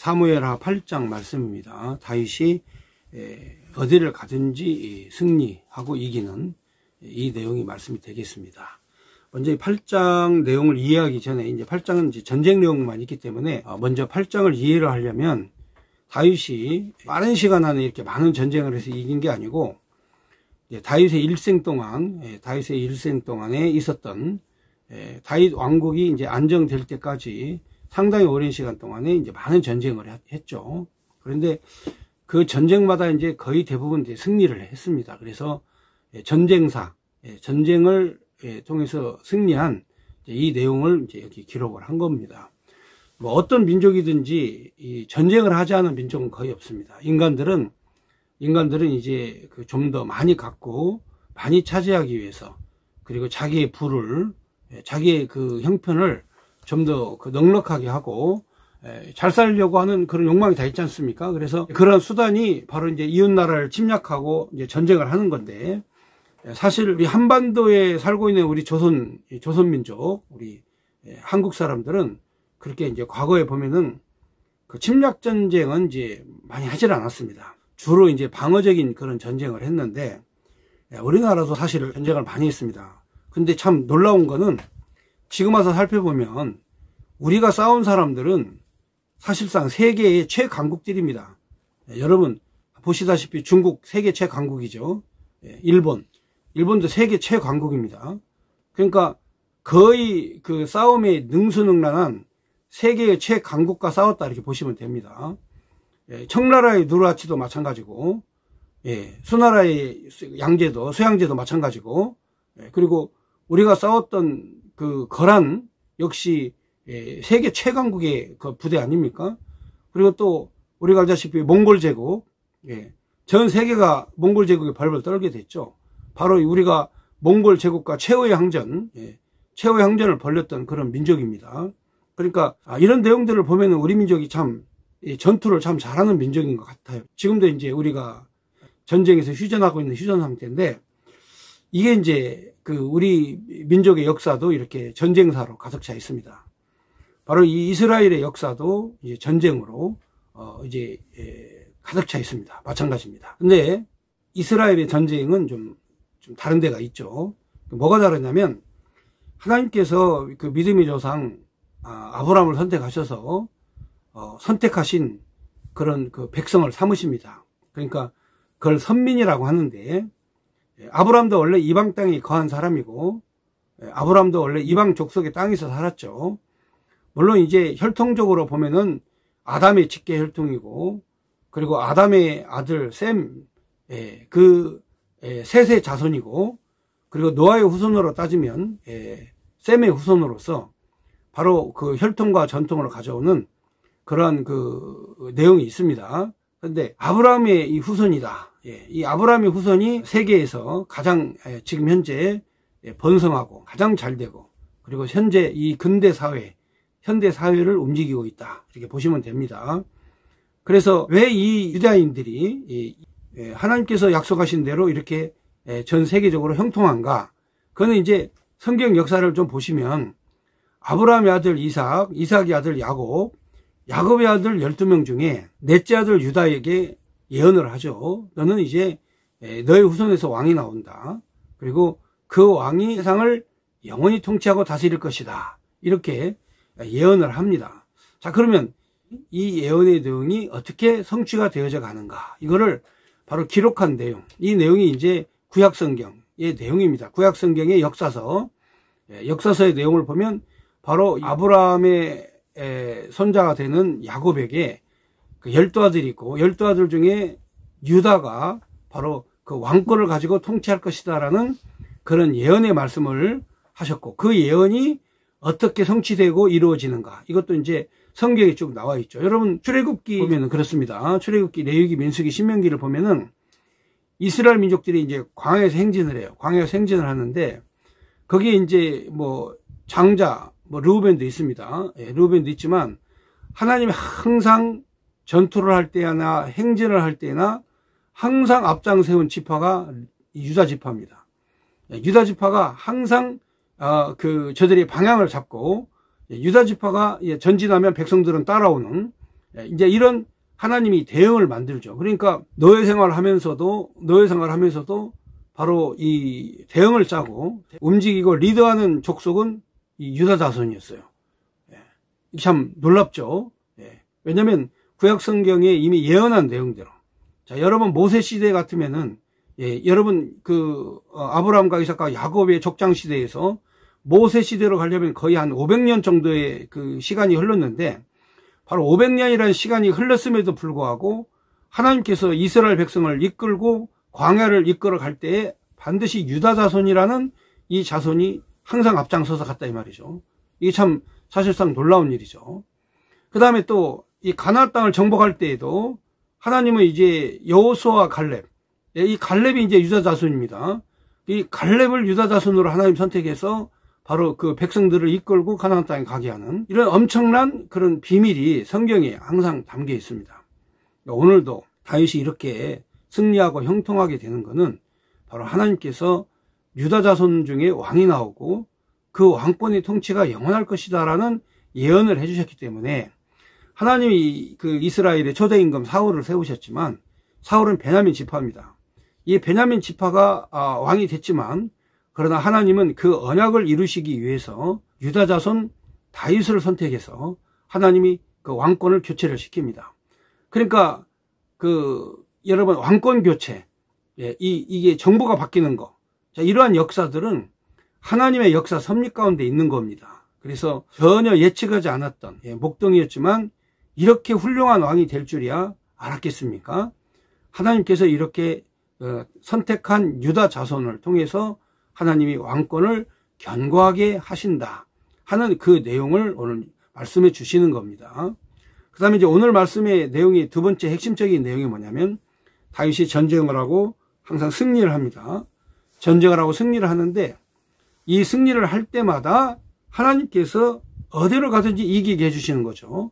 사무엘하 8장 말씀입니다. 다윗이 어디를 가든지 승리하고 이기는 이 내용이 말씀이 되겠습니다. 먼저 이 8장 내용을 이해하기 전에, 이제 8장은 이제 전쟁 내용만 있기 때문에 먼저 8장을 이해를 하려면 다윗이 빠른 시간 안에 이렇게 많은 전쟁을 해서 이긴 게 아니고 다윗의 일생 동안에 있었던 다윗 왕국이 이제 안정될 때까지 상당히 오랜 시간 동안에 이제 많은 전쟁을 했죠. 그런데 그 전쟁마다 이제 거의 대부분 이제 승리를 했습니다. 그래서 전쟁을 통해서 승리한 이 내용을 이제 여기 기록을 한 겁니다. 뭐 어떤 민족이든지 이 전쟁을 하지 않은 민족은 거의 없습니다. 인간들은 이제 그 좀 더 많이 갖고 많이 차지하기 위해서, 그리고 자기의 부를, 자기의 그 형편을 좀 더 그 넉넉하게 하고 잘 살려고 하는 그런 욕망이 다 있지 않습니까? 그래서 그런 수단이 바로 이제 이웃 나라를 침략하고 이제 전쟁을 하는 건데, 사실 우리 한반도에 살고 있는 우리 조선민족, 우리 한국 사람들은 그렇게 이제 과거에 보면은 그 침략 전쟁은 이제 많이 하질 않았습니다. 주로 이제 방어적인 그런 전쟁을 했는데, 우리나라도 사실 전쟁을 많이 했습니다. 근데 참 놀라운 거는 지금 와서 살펴보면 우리가 싸운 사람들은 사실상 세계의 최강국들입니다. 여러분 보시다시피 중국 세계 최강국이죠. 일본도 세계 최강국입니다. 그러니까 거의 그 싸움에 능수능란한 세계의 최강국과 싸웠다, 이렇게 보시면 됩니다. 청나라의 누르하치도 마찬가지고, 수나라의 수양제도 마찬가지고, 그리고 우리가 싸웠던 그 거란 역시 세계 최강국의 그 부대 아닙니까? 그리고 또 우리가 알다시피 몽골 제국, 전 세계가 몽골 제국에 벌벌 떨게 됐죠. 바로 우리가 몽골 제국과 최후의 항전을 벌였던 그런 민족입니다. 그러니까 이런 내용들을 보면은 우리 민족이 참 전투를 참 잘하는 민족인 것 같아요. 지금도 이제 우리가 전쟁에서 휴전하고 있는 휴전 상태인데, 이게 이제 그 우리 민족의 역사도 이렇게 전쟁사로 가득 차 있습니다. 바로 이 이스라엘의 역사도 이제 전쟁으로 이제 가득 차 있습니다. 마찬가지입니다. 근데 이스라엘의 전쟁은 좀 다른 데가 있죠. 뭐가 다르냐면, 하나님께서 그 믿음의 조상 아브라함을 선택하셔서 선택하신 그런 그 백성을 삼으십니다. 그러니까 그걸 선민이라고 하는데, 아브라함도 원래 이방 땅에 거한 사람이고, 아브라함도 원래 이방 족속의 땅에서 살았죠. 물론 이제 혈통적으로 보면은 아담의 직계 혈통이고, 그리고 아담의 아들 셈, 셋의 자손이고, 그리고 노아의 후손으로 따지면 셈의 후손으로서 바로 그 혈통과 전통을 가져오는 그러한 그 내용이 있습니다. 그런데 아브라함의 이 후손이다. 이 아브라함의 후손이 세계에서 가장 지금 현재 번성하고 가장 잘 되고, 그리고 현재 이 현대 사회를 움직이고 있다, 이렇게 보시면 됩니다. 그래서 왜 이 유다인들이 하나님께서 약속하신 대로 이렇게 전 세계적으로 형통한가? 그거는 이제 성경 역사를 좀 보시면, 아브라함의 아들 이삭, 이삭의 아들 야곱의 아들 12명 중에 넷째 아들 유다에게 예언을 하죠. 너는 이제 너의 후손에서 왕이 나온다. 그리고 그 왕이 세상을 영원히 통치하고 다스릴 것이다, 이렇게 예언을 합니다. 자, 그러면 이 예언의 내용이 어떻게 성취가 되어져 가는가? 이거를 바로 기록한 내용. 이 내용이 이제 구약성경의 내용입니다. 구약성경의 역사서의 내용을 보면 바로 아브라함의 손자가 되는 야곱에게 그 12아들이 있고, 12아들 중에 유다가 바로 그 왕권을 가지고 통치할 것이다라는 그런 예언의 말씀을 하셨고, 그 예언이 어떻게 성취되고 이루어지는가, 이것도 이제 성경에 쭉 나와 있죠. 여러분 출애굽기 보면은 그렇습니다. 출애굽기, 레위기, 민수기, 신명기를 보면은 이스라엘 민족들이 이제 광야에서 행진을 해요. 광야에서 행진을 하는데, 거기에 이제 뭐 장자, 르우벤도 있습니다. 르우벤도 있지만, 하나님이 항상 전투를 할 때나 행진을 할 때나 항상 앞장 세운 지파가 유다 지파입니다. 유다 지파가 항상 저들이 방향을 잡고, 유다 지파가 전진하면 백성들은 따라오는 이제 이런 하나님이 대응을 만들죠. 그러니까 노예 생활을 하면서도 바로 이 대응을 짜고 움직이고 리드하는 족속은 이 유다 자손이었어요. 참 놀랍죠. 왜냐하면 구약 성경에 이미 예언한 내용대로. 자, 여러분 모세 시대 같으면은 여러분 아브라함과 이삭과 야곱의 족장 시대에서 모세 시대로 가려면 거의 한 500년 정도의 그 시간이 흘렀는데 바로 500년이라는 시간이 흘렀음에도 불구하고 하나님께서 이스라엘 백성을 이끌고 광야를 이끌어 갈 때에 반드시 유다 자손이라는 이 자손이 항상 앞장서서 갔다 이 말이죠. 이게 참 사실상 놀라운 일이죠. 그 다음에 또 이 가나안 땅을 정복할 때에도 하나님은 이제 여호수아와 갈렙, 이 갈렙이 이제 유다 자손입니다. 이 갈렙을 유다 자손으로 하나님 선택해서 바로 그 백성들을 이끌고 가나안 땅에 가게 하는 이런 엄청난 그런 비밀이 성경에 항상 담겨 있습니다. 오늘도 다윗이 이렇게 승리하고 형통하게 되는 것은 바로 하나님께서 유다 자손 중에 왕이 나오고 그 왕권의 통치가 영원할 것이다라는 예언을 해주셨기 때문에 하나님이 그 이스라엘의 초대 임금 사울을 세우셨지만 사울은 베냐민 지파입니다. 이 베냐민 지파가 왕이 됐지만 그러나 하나님은 그 언약을 이루시기 위해서 유다 자손 다윗을 선택해서 하나님이 그 왕권을 교체를 시킵니다. 그러니까 여러분 왕권 교체, 이게 정부가 바뀌는 거, 자, 이러한 역사들은 하나님의 역사 섭리 가운데 있는 겁니다. 그래서 전혀 예측하지 않았던 목동이었지만 이렇게 훌륭한 왕이 될 줄이야 알았겠습니까? 하나님께서 이렇게 선택한 유다 자손을 통해서 하나님이 왕권을 견고하게 하신다 하는 그 내용을 오늘 말씀해 주시는 겁니다. 그 다음에 이제 오늘 말씀의 내용이 두 번째 핵심적인 내용이 뭐냐면 다윗이 전쟁을 하고 항상 승리를 합니다. 전쟁을 하고 승리를 하는데 이 승리를 할 때마다 하나님께서 어디로 가든지 이기게 해주시는 거죠.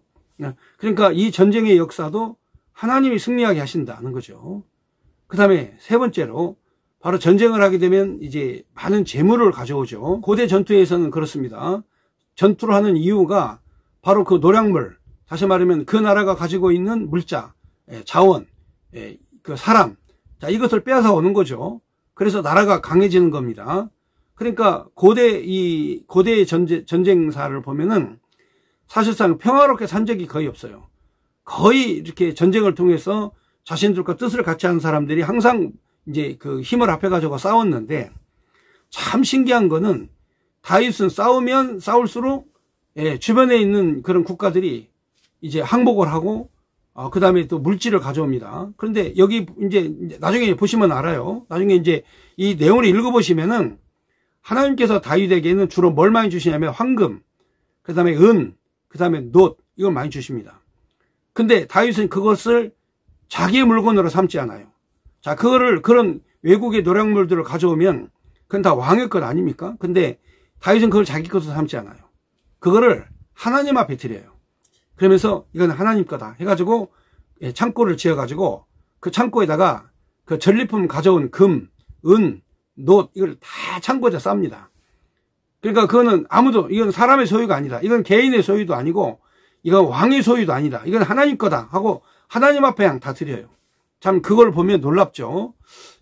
그러니까 이 전쟁의 역사도 하나님이 승리하게 하신다는 거죠. 그 다음에 세 번째로 바로 전쟁을 하게 되면 이제 많은 재물을 가져오죠. 고대 전투에서는 그렇습니다. 전투를 하는 이유가 바로 그 노략물, 다시 말하면 그 나라가 가지고 있는 물자, 자원, 그 사람, 자, 이것을 빼앗아 오는 거죠. 그래서 나라가 강해지는 겁니다. 그러니까 고대의 전쟁사를 보면은 사실상 평화롭게 산 적이 거의 없어요. 거의 이렇게 전쟁을 통해서 자신들과 뜻을 같이 하는 사람들이 항상 이제 그 힘을 합해가지고 싸웠는데 참 신기한 거는 다윗은 싸우면 싸울수록 주변에 있는 그런 국가들이 이제 항복을 하고 그 다음에 또 물질을 가져옵니다. 그런데 여기 이제 나중에 보시면 알아요. 나중에 이제 이 내용을 읽어보시면은 하나님께서 다윗에게는 주로 뭘 많이 주시냐면 황금, 그 다음에 은, 그 다음에 놋, 이걸 많이 주십니다. 근데 다윗은 그것을 자기의 물건으로 삼지 않아요. 자, 그런 외국의 노략물들을 가져오면 그건 다 왕의 것 아닙니까? 근데 다윗은 그걸 자기 것으로 삼지 않아요. 그거를 하나님 앞에 드려요. 그러면서 이건 하나님 거다 해가지고 창고를 지어가지고 그 창고에다가 그 전리품 가져온 금, 은, 놋 이걸 다 창고에다 쌉니다. 그러니까 그거는 이건 사람의 소유가 아니다. 이건 개인의 소유도 아니고 이건 왕의 소유도 아니다. 이건 하나님 거다 하고 하나님 앞에 그냥 다 드려요. 참 그걸 보면 놀랍죠.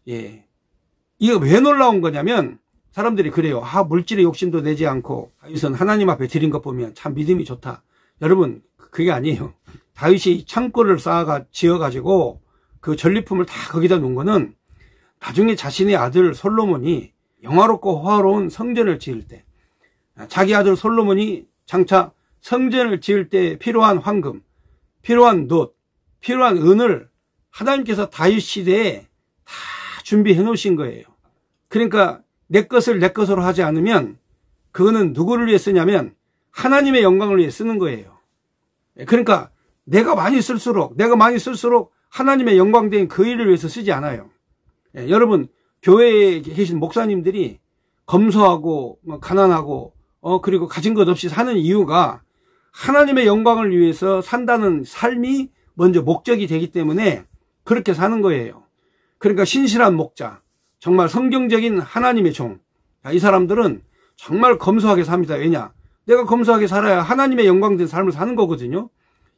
이거 왜 놀라운 거냐면 사람들이 그래요. 물질의 욕심도 내지 않고 다윗은 하나님 앞에 드린 것 보면 참 믿음이 좋다. 여러분 그게 아니에요. 다윗이 창고를 지어가지고 그 전리품을 다 거기다 놓은 거는 나중에 자신의 아들 솔로몬이 영화롭고 화려한 성전을 지을 때 자기 아들 솔로몬이 장차 성전을 지을 때 필요한 황금, 필요한 놋, 필요한 은을 하나님께서 다윗 시대에 다 준비해 놓으신 거예요. 그러니까 내 것을 내 것으로 하지 않으면 그거는 누구를 위해 쓰냐면 하나님의 영광을 위해 쓰는 거예요. 그러니까 내가 많이 쓸수록 하나님의 영광된 그 일을 위해서 쓰지 않아요. 여러분 교회에 계신 목사님들이 검소하고 가난하고 그리고 가진 것 없이 사는 이유가 하나님의 영광을 위해서 산다는 삶이 먼저 목적이 되기 때문에 그렇게 사는 거예요. 그러니까 신실한 목자, 정말 성경적인 하나님의 종, 이 사람들은 정말 검소하게 삽니다. 왜냐? 내가 검소하게 살아야 하나님의 영광된 삶을 사는 거거든요.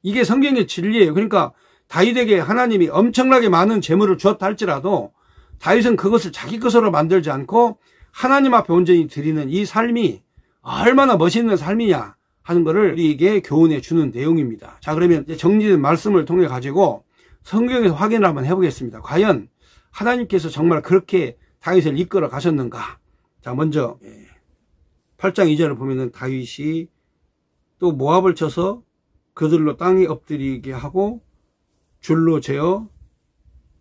이게 성경의 진리예요. 그러니까 다윗에게 하나님이 엄청나게 많은 재물을 주었다 할지라도 다윗은 그것을 자기 것으로 만들지 않고 하나님 앞에 온전히 드리는 이 삶이 얼마나 멋있는 삶이냐 하는 것을 우리에게 교훈해 주는 내용입니다. 자, 그러면 이제 정리된 말씀을 통해 가지고 성경에서 확인을 한번 해보겠습니다. 과연 하나님께서 정말 그렇게 다윗을 이끌어 가셨는가? 자, 먼저 8장 2절을 보면은 다윗이 또 모압을 쳐서 그들로 땅에 엎드리게 하고 줄로 재어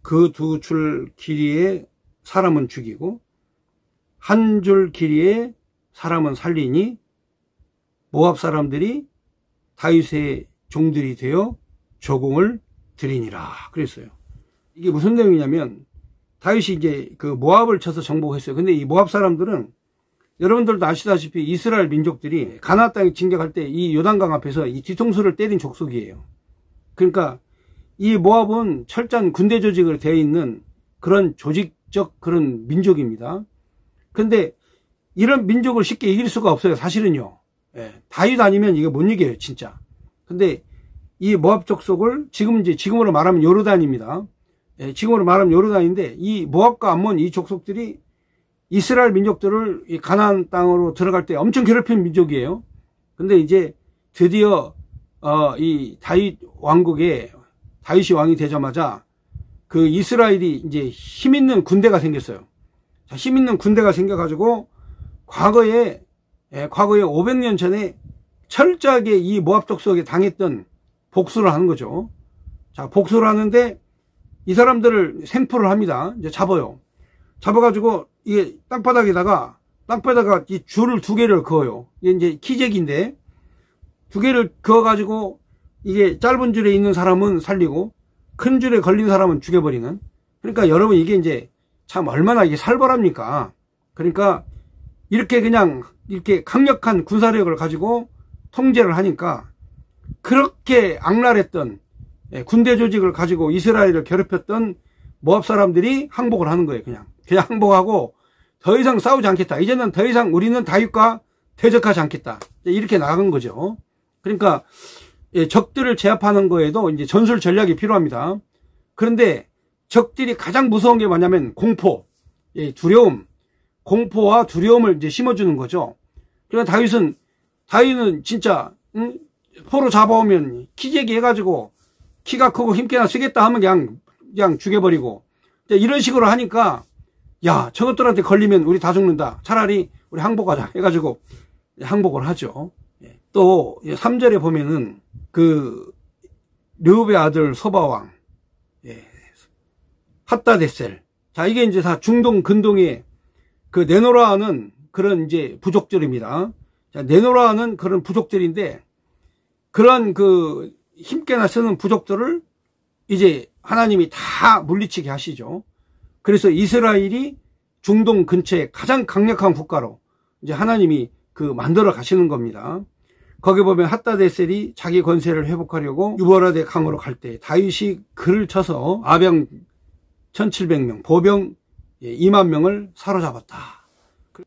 그 두 줄 길이에 사람은 죽이고 한 줄 길이에 사람은 살리니 모압 사람들이 다윗의 종들이 되어 조공을 드리니라 그랬어요. 이게 무슨 내용이냐면 다윗이 이제 그 모압을 쳐서 정복했어요. 근데 이 모압 사람들은 여러분들도 아시다시피 이스라엘 민족들이 가나안 땅에 진격할 때 이 요단강 앞에서 이 뒤통수를 때린 족속이에요. 그러니까 이 모압은 철저한 군대 조직으로 되어 있는 그런 조직적 그런 민족입니다. 근데 이런 민족을 쉽게 이길 수가 없어요. 사실은요. 다윗 아니면 이게 못 이겨요, 진짜. 근데 이 모압 족속을 지금으로 말하면 요르단입니다. 지금으로 말하면 요르단인데 이 모압과 암몬 이 족속들이 이스라엘 민족들을 이 가나안 땅으로 들어갈 때 엄청 괴롭힌 민족이에요. 근데 이제 드디어 이 다윗 왕국에 다윗이 왕이 되자마자 그 이스라엘이 이제 힘 있는 군대가 생겼어요. 자, 힘 있는 군대가 생겨가지고 과거에 500년 전에 철저하게 이 모압 족속에 당했던 복수를 하는 거죠. 자, 복수를 하는데 이 사람들을 생포를 합니다. 이제 잡아요. 잡아가지고 이게 땅바닥에다가 이 줄을 2개를 그어요. 이게 이제 키재기인데 2개를 그어가지고 이게 짧은 줄에 있는 사람은 살리고 큰 줄에 걸린 사람은 죽여버리는. 그러니까 여러분 이게 이제 참 얼마나 이게 살벌합니까? 그러니까 이렇게 그냥 이렇게 강력한 군사력을 가지고 통제를 하니까 그렇게 악랄했던 군대 조직을 가지고 이스라엘을 괴롭혔던 모압 사람들이 항복을 하는 거예요. 그냥 항복하고 더 이상 싸우지 않겠다. 이제는 더 이상 우리는 다윗과 대적하지 않겠다. 이렇게 나간 거죠. 그러니까 적들을 제압하는 거에도 이제 전술 전략이 필요합니다. 그런데 적들이 가장 무서운 게 뭐냐면 공포, 두려움, 공포와 두려움을 이제 심어주는 거죠. 그러니까 다윗은 진짜 포로 잡아오면 키재기 해가지고 키가 크고 힘께나 쓰겠다 하면 그냥 죽여버리고 이런 식으로 하니까 야, 저것들한테 걸리면 우리 다 죽는다. 차라리 우리 항복하자 해가지고 항복을 하죠. 또 3절에 보면은 그 르홉의 아들 소바왕 핫다데셀. 자, 이게 이제 다 중동 근동의 그 네노라하는 그런 이제 부족들입니다. 자, 네노라하는 그런 부족들인데 그런 그 힘께나 쓰는 부족들을 이제 하나님이 다 물리치게 하시죠. 그래서 이스라엘이 중동 근처에 가장 강력한 국가로 이제 하나님이 그 만들어 가시는 겁니다. 거기 보면 핫다데셀이 자기 권세를 회복하려고 유버라데 강으로 갈 때 다윗이 글을 쳐서 아병 1700명, 보병 2만 명을 사로잡았다.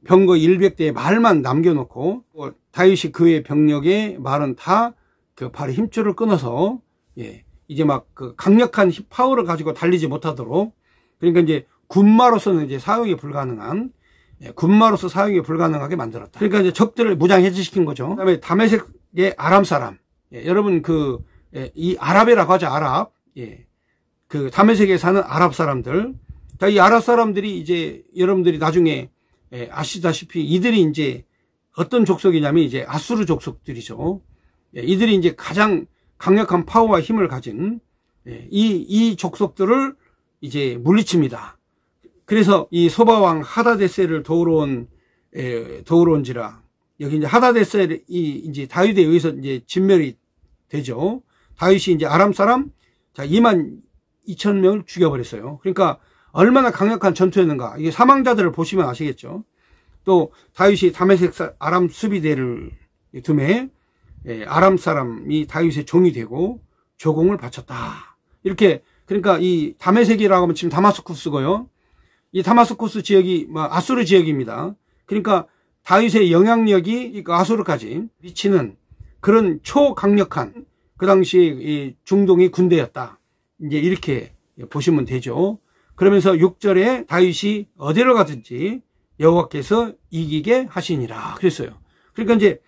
병거 100대의 말만 남겨놓고 다윗이 그의 병력의 말은 다 그 발의 힘줄을 끊어서 이제 막 그 강력한 파워를 가지고 달리지 못하도록 그러니까 이제 군마로서는 이제 사용이 불가능한 군마로서 사용이 불가능하게 만들었다. 그러니까 이제 적들을 무장해제시킨 거죠. 그다음에 다메섹의 아람 사람, 여러분 이 아랍이라고 하죠. 아랍, 그 다메섹에 사는 아랍 사람들. 이 아랍 사람들이 이제 여러분들이 나중에 아시다시피 이들이 이제 어떤 족속이냐면 이제 아수르 족속들이죠. 이들이 이제 가장 강력한 파워와 힘을 가진 이 족속들을 이제 물리칩니다. 그래서 이 소바왕 하다데셀을 도우러 온지라 여기 이제 하다데셀이 이제 다윗에 의해서 이제 진멸이 되죠. 다윗이 이제 아람 사람 2만 2천 명을 죽여버렸어요. 그러니까 얼마나 강력한 전투였는가. 이게 사망자들을 보시면 아시겠죠. 또 다윗이 다메섹 아람 수비대를 두매 아람 사람이 다윗의 종이 되고 조공을 바쳤다. 이렇게 그러니까 이 다메섹이라고 하면 지금 다마스쿠스고요. 이 다마스쿠스 지역이 아수르 지역입니다. 그러니까 다윗의 영향력이 아수르까지 미치는 그런 초강력한 그 당시 이 중동이 군대였다. 이제 이렇게 보시면 되죠. 그러면서 6절에 다윗이 어디로 가든지 여호와께서 이기게 하시니라 그랬어요. 그러니까 이제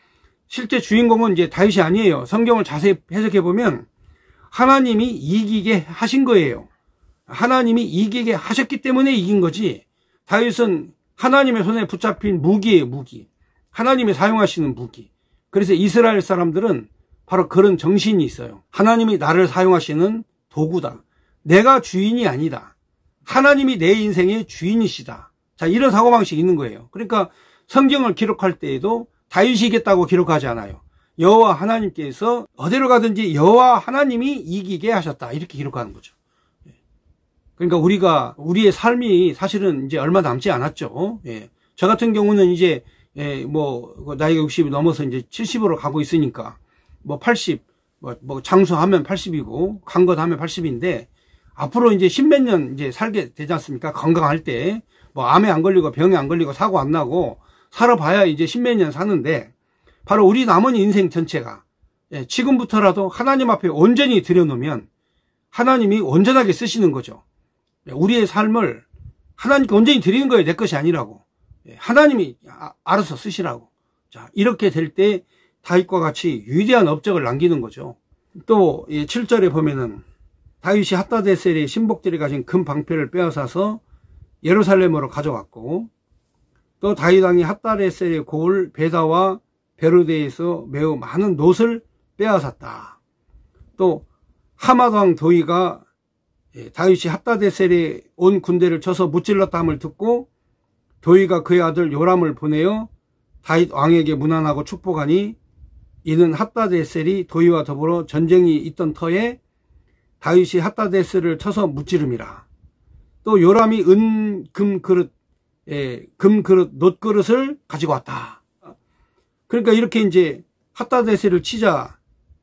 실제 주인공은 이제 다윗이 아니에요. 성경을 자세히 해석해 보면 하나님이 이기게 하신 거예요. 하나님이 이기게 하셨기 때문에 이긴 거지. 다윗은 하나님의 손에 붙잡힌 무기예요, 무기. 하나님이 사용하시는 무기. 그래서 이스라엘 사람들은 바로 그런 정신이 있어요. 하나님이 나를 사용하시는 도구다. 내가 주인이 아니다. 하나님이 내 인생의 주인이시다. 자, 이런 사고방식이 있는 거예요. 그러니까 성경을 기록할 때에도 다윗이 이겼다고 기록하지 않아요. 여호와 하나님께서 어디로 가든지 여호와 하나님이 이기게 하셨다. 이렇게 기록하는 거죠. 그러니까 우리의 삶이 사실은 이제 얼마 남지 않았죠. 예. 저 같은 경우는 이제, 나이가 60이 넘어서 이제 70으로 가고 있으니까, 80, 장수하면 80이고, 강건하면 80인데, 앞으로 이제 10몇 년 이제 살게 되지 않습니까? 건강할 때, 암에 안 걸리고, 병에 안 걸리고, 사고 안 나고, 살아봐야 이제 10몇 년 사는데, 바로 우리 남은 인생 전체가, 지금부터라도 하나님 앞에 온전히 들여놓으면, 하나님이 온전하게 쓰시는 거죠. 우리의 삶을 하나님께 온전히 드리는 거예요. 내 것이 아니라고. 하나님이 알아서 쓰시라고. 자, 이렇게 될 때 다윗과 같이 위대한 업적을 남기는 거죠. 또 7절에 보면은 다윗이 핫다데셀의 신복들이 가진 금 방패를 빼앗아서 예루살렘으로 가져왔고, 또 다윗 왕이 핫다데셀의 고을 베다와 베로데에서 매우 많은 놋을 빼앗았다. 또 하맛 왕 도이가 다윗이 핫다데셀에 온 군대를 쳐서 무찔렀다 함을 듣고 도이가 그의 아들 요람을 보내어 다윗 왕에게 문안하고 축복하니, 이는 핫다데셀이 도이와 더불어 전쟁이 있던 터에 다윗이 핫다데셀을 쳐서 무찌름이라. 또 요람이 금 그릇, 놋그릇을 가지고 왔다. 그러니까 이렇게 이제 핫다데셀을 치자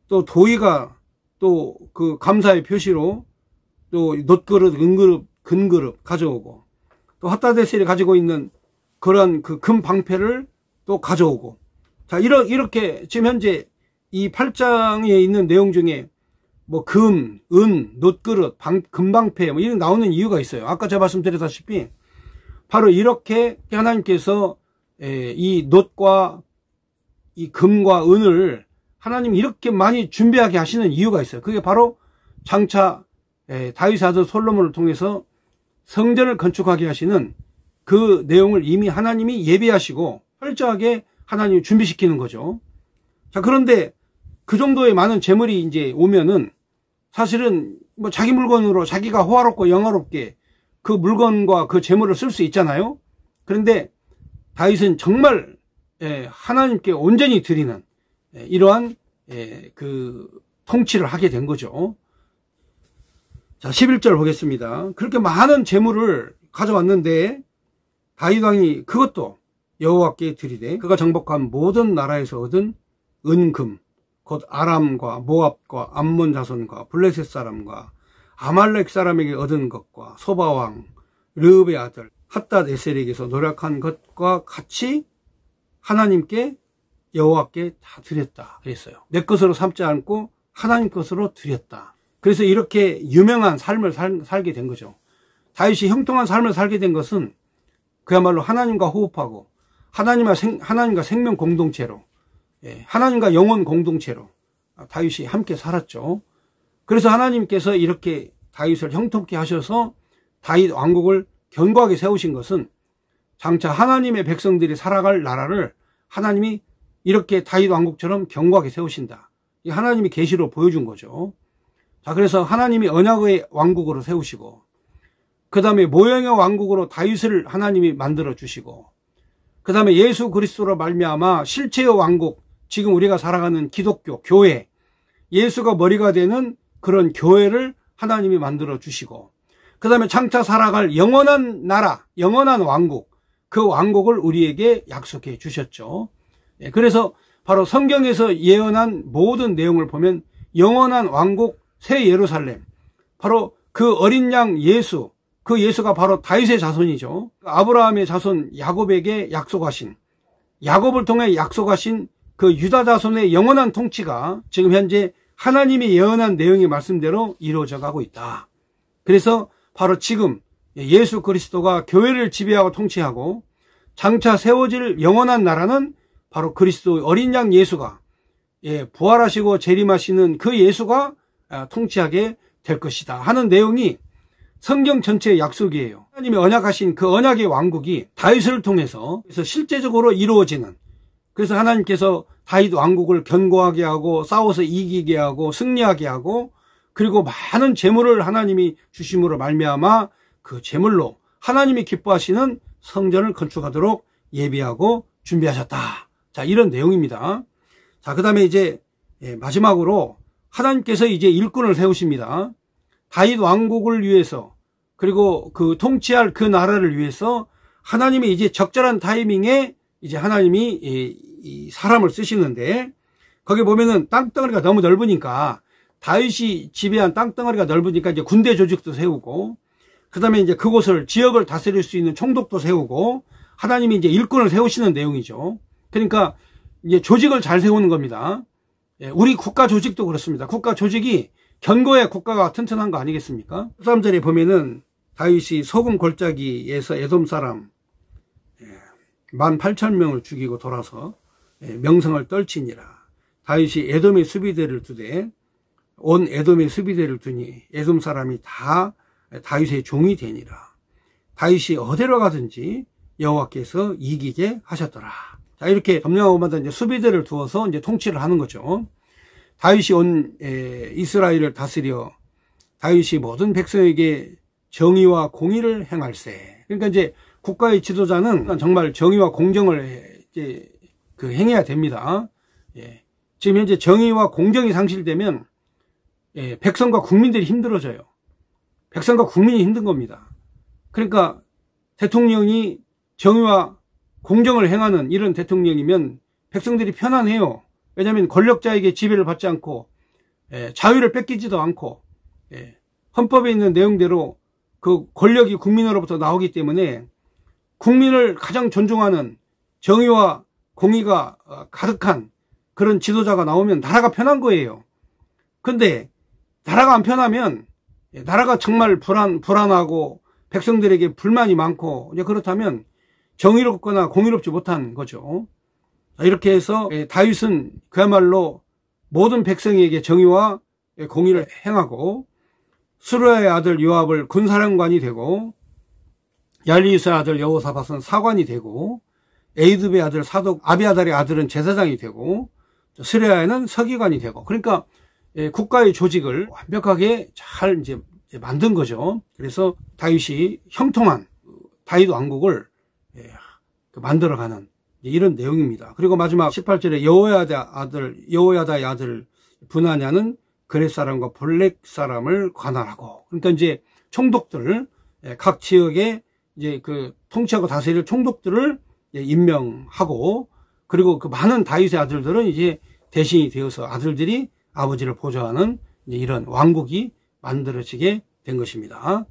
또 도이가 또 그 감사의 표시로 또 놋그릇, 금그릇 가져오고, 또 핫다데셀이 가지고 있는 그런 그 금 방패를 또 가져오고. 자, 이렇게 지금 현재 이 8장에 있는 내용 중에 금, 은, 놋그릇, 금방패 이런 나오는 이유가 있어요. 아까 제가 말씀드렸다시피 바로 이렇게 하나님께서 이 놋과 이 금과 은을 하나님 이렇게 많이 준비하게 하시는 이유가 있어요. 그게 바로 장차 다윗의 아들 솔로몬을 통해서 성전을 건축하게 하시는 그 내용을 이미 하나님이 예비하시고 철저하게 하나님이 준비시키는 거죠. 자, 그런데 그 정도의 많은 재물이 이제 오면은 사실은 자기 물건으로 자기가 호화롭고 영화롭게 그 물건과 그 재물을 쓸 수 있잖아요. 그런데 다윗은 정말 하나님께 온전히 드리는 이러한 그 통치를 하게 된 거죠. 자, 11절 보겠습니다. 그렇게 많은 재물을 가져왔는데 다윗 왕이 그것도 여호와께 드리되 그가 정복한 모든 나라에서 얻은 은금, 곧 아람과 모압과 암몬 자손과 블레셋 사람과 아말렉 사람에게 얻은 것과 소바왕 르읍의 아들 핫다데셀에게서 노력한 것과 같이 하나님께 여호와께 다 드렸다 그랬어요. 내 것으로 삼지 않고 하나님 것으로 드렸다. 그래서 이렇게 유명한 삶을 살게 된 거죠. 다윗이 형통한 삶을 살게 된 것은 그야말로 하나님과 호흡하고 하나님과 생명 공동체로, 하나님과 영혼 공동체로 다윗이 함께 살았죠. 그래서 하나님께서 이렇게 다윗을 형통케 하셔서 다윗 왕국을 견고하게 세우신 것은 장차 하나님의 백성들이 살아갈 나라를 하나님이 이렇게 다윗 왕국처럼 견고하게 세우신다. 이 하나님이 계시로 보여준 거죠. 자, 그래서 하나님이 언약의 왕국으로 세우시고, 그 다음에 모형의 왕국으로 다윗을 하나님이 만들어 주시고, 그 다음에 예수 그리스도로 말미암아 실체의 왕국, 지금 우리가 살아가는 기독교, 교회, 예수가 머리가 되는 그런 교회를 하나님이 만들어 주시고, 그 다음에 장차 살아갈 영원한 나라, 영원한 왕국, 그 왕국을 우리에게 약속해 주셨죠. 그래서 바로 성경에서 예언한 모든 내용을 보면 영원한 왕국, 새 예루살렘, 바로 그 어린 양 예수, 그 예수가 바로 다윗의 자손이죠. 아브라함의 자손 야곱에게 약속하신, 야곱을 통해 약속하신 그 유다 자손의 영원한 통치가 지금 현재 하나님이 예언한 내용의 말씀대로 이루어져 가고 있다. 그래서 바로 지금 예수 그리스도가 교회를 지배하고 통치하고 장차 세워질 영원한 나라는 바로 그리스도 어린 양 예수가 부활하시고 재림하시는 그 예수가 통치하게 될 것이다 하는 내용이 성경 전체의 약속이에요. 하나님이 언약하신 그 언약의 왕국이 다윗을 통해서 그래서 실제적으로 이루어지는, 그래서 하나님께서 다윗 왕국을 견고하게 하고 싸워서 이기게 하고 승리하게 하고 그리고 많은 재물을 하나님이 주심으로 말미암아 그 재물로 하나님이 기뻐하시는 성전을 건축하도록 예비하고 준비하셨다. 자, 이런 내용입니다. 자, 그 다음에 이제 마지막으로 하나님께서 이제 일꾼을 세우십니다. 다윗 왕국을 위해서 그리고 그 통치할 그 나라를 위해서 하나님이 이제 적절한 타이밍에 이제 하나님이 이 사람을 쓰시는데, 거기 보면은 땅덩어리가 너무 넓으니까 다윗이 지배한 땅덩어리가 넓으니까 이제 군대 조직도 세우고, 그 다음에 이제 그곳을 지역을 다스릴 수 있는 총독도 세우고, 하나님이 이제 일꾼을 세우시는 내용이죠. 그러니까 이제 조직을 잘 세우는 겁니다. 우리 국가 조직도 그렇습니다. 국가 조직이 견고해야 국가가 튼튼한 거 아니겠습니까? 13절에 보면은 다윗이 소금 골짜기에서 에돔 사람 18,000명을 죽이고 돌아서 명성을 떨치니라. 다윗이 에돔의 수비대를 두되 온 에돔의 수비대를 두니 에돔 사람이 다 다윗의 종이 되니라. 다윗이 어디로 가든지 여호와께서 이기게 하셨더라. 자, 이렇게 점령하고마다 이제 수비대를 두어서 이제 통치를 하는 거죠. 다윗이 온 이스라엘을 다스려 다윗이 모든 백성에게 정의와 공의를 행할세. 그러니까 이제 국가의 지도자는 정말 정의와 공정을 이제 행해야 됩니다. 지금 현재 정의와 공정이 상실되면 백성과 국민들이 힘들어져요. 백성과 국민이 힘든 겁니다. 그러니까 대통령이 정의와 공정을 행하는 이런 대통령이면 백성들이 편안해요. 왜냐하면 권력자에게 지배를 받지 않고 자유를 뺏기지도 않고 헌법에 있는 내용대로 그 권력이 국민으로부터 나오기 때문에 국민을 가장 존중하는 정의와 공의가 가득한 그런 지도자가 나오면 나라가 편한 거예요. 근데 나라가 안 편하면, 나라가 정말 불안하고 백성들에게 불만이 많고 그렇다면 정의롭거나 공의롭지 못한 거죠. 이렇게 해서 다윗은 그야말로 모든 백성에게 정의와 공의를 행하고, 수르야의 아들 요압을 군사령관이 되고, 얄리스의 아들 여호사밧은 사관이 되고, 에이드의 아들 사독 아비아달의 아들은 제사장이 되고, 스레야에는 서기관이 되고, 그러니까 국가의 조직을 완벽하게 잘 이제 만든 거죠. 그래서 다윗이 형통한 다윗 왕국을 만들어가는 이런 내용입니다. 그리고 마지막 18절에 여호야다의 아들 분하냐는 그렛 사람과 블렉 사람을 관할하고, 그러니까 이제 총독들, 각 지역에 이제 그 통치하고 다스릴 총독들을 임명하고, 그리고 그 많은 다윗의 아들들은 이제 대신이 되어서 아들들이 아버지를 보좌하는 이런 왕국이 만들어지게 된 것입니다.